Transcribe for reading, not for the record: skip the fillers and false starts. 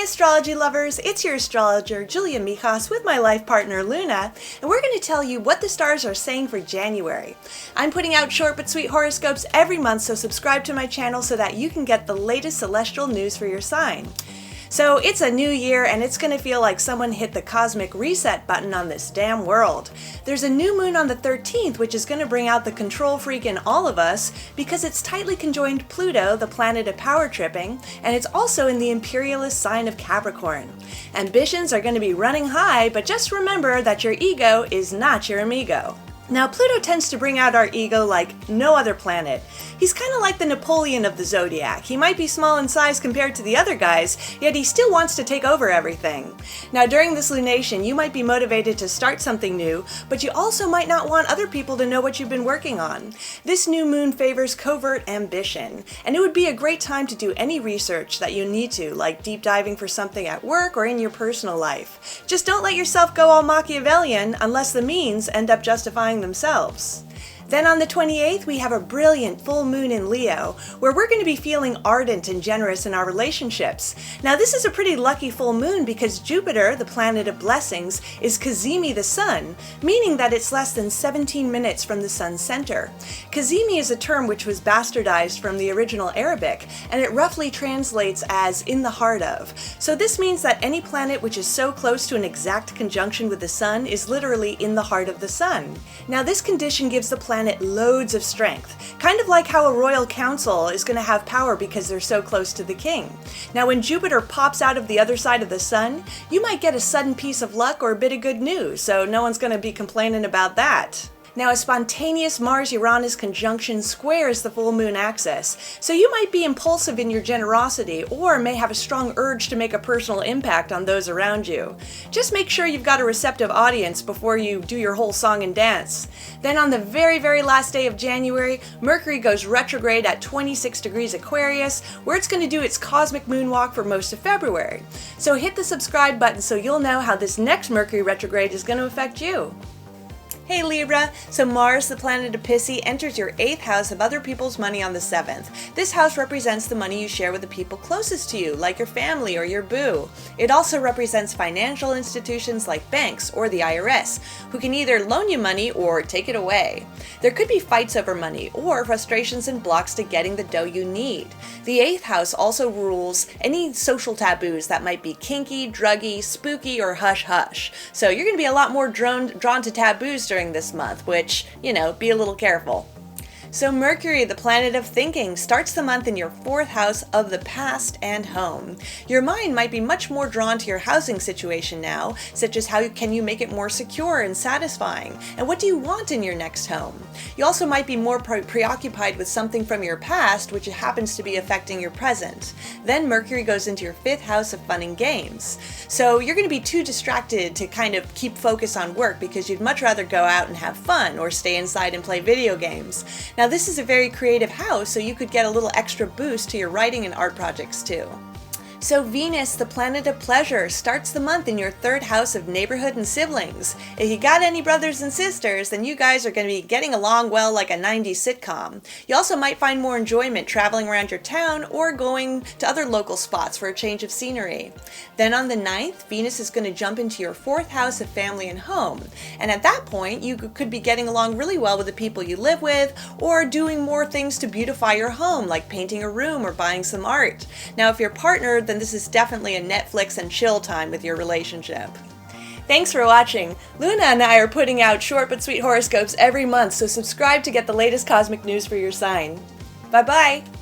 Hey astrology lovers, it's your astrologer Julia Mihas with my life partner Luna, and we're going to tell you what the stars are saying for January. I'm putting out short but sweet horoscopes every month, so subscribe to my channel so that you can get the latest celestial news for your sign. So it's a new year and it's going to feel like someone hit the cosmic reset button on this damn world. There's a new moon on the 13th which is going to bring out the control freak in all of us because it's tightly conjoined Pluto, the planet of power tripping, and it's also in the imperialist sign of Capricorn. Ambitions are going to be running high, but just remember that your ego is not your amigo. Now, Pluto tends to bring out our ego like no other planet. He's kind of like the Napoleon of the zodiac. He might be small in size compared to the other guys, yet he still wants to take over everything. Now, during this lunation, you might be motivated to start something new, but you also might not want other people to know what you've been working on. This new moon favors covert ambition, and it would be a great time to do any research that you need to, like deep diving for something at work or in your personal life. Just don't let yourself go all Machiavellian unless the means end up justifying themselves. Then on the 28th, we have a brilliant full moon in Leo, where we're going to be feeling ardent and generous in our relationships. Now this is a pretty lucky full moon because Jupiter, the planet of blessings, is Cazimi the sun, meaning that it's less than 17 minutes from the sun's center. Cazimi is a term which was bastardized from the original Arabic, and it roughly translates as in the heart of. So this means that any planet which is so close to an exact conjunction with the sun is literally in the heart of the sun. Now this condition gives the planet loads of strength, kind of like how a royal council is going to have power because they're so close to the king. Now when Jupiter pops out of the other side of the sun, you might get a sudden piece of luck or a bit of good news, so no one's going to be complaining about that. Now a spontaneous Mars-Uranus conjunction squares the full moon axis, so you might be impulsive in your generosity or may have a strong urge to make a personal impact on those around you. Just make sure you've got a receptive audience before you do your whole song and dance. Then on the very last day of January, Mercury goes retrograde at 26 degrees Aquarius, where it's going to do its cosmic moonwalk for most of February. So hit the subscribe button so you'll know how this next Mercury retrograde is going to affect you. Hey Libra, so Mars, the planet of Pissy, enters your 8th house of other people's money on the 7th. This house represents the money you share with the people closest to you, like your family or your boo. It also represents financial institutions like banks or the IRS, who can either loan you money or take it away. There could be fights over money or frustrations and blocks to getting the dough you need. The 8th house also rules any social taboos that might be kinky, druggy, spooky, or hush-hush. So you're going to be a lot more drawn to taboos during this month, which, be a little careful. So Mercury, the planet of thinking, starts the month in your 4th house of the past and home. Your mind might be much more drawn to your housing situation now, such as how can you make it more secure and satisfying, and what do you want in your next home. You also might be more preoccupied with something from your past, which happens to be affecting your present. Then Mercury goes into your 5th house of fun and games. So you're going to be too distracted to kind of keep focus on work because you'd much rather go out and have fun or stay inside and play video games. Now this is a very creative house, so you could get a little extra boost to your writing and art projects too. So Venus, the planet of pleasure, starts the month in your 3rd house of neighborhood and siblings. If you got any brothers and sisters, then you guys are going to be getting along well like a 90s sitcom. You also might find more enjoyment traveling around your town or going to other local spots for a change of scenery. Then on the 9th, Venus is going to jump into your 4th house of family and home. And at that point, you could be getting along really well with the people you live with or doing more things to beautify your home, like painting a room or buying some art. Now, if you're partnered, then this is definitely a Netflix and chill time with your relationship. Thanks for watching. Luna and I are putting out short but sweet horoscopes every month, so subscribe to get the latest cosmic news for your sign. Bye-bye!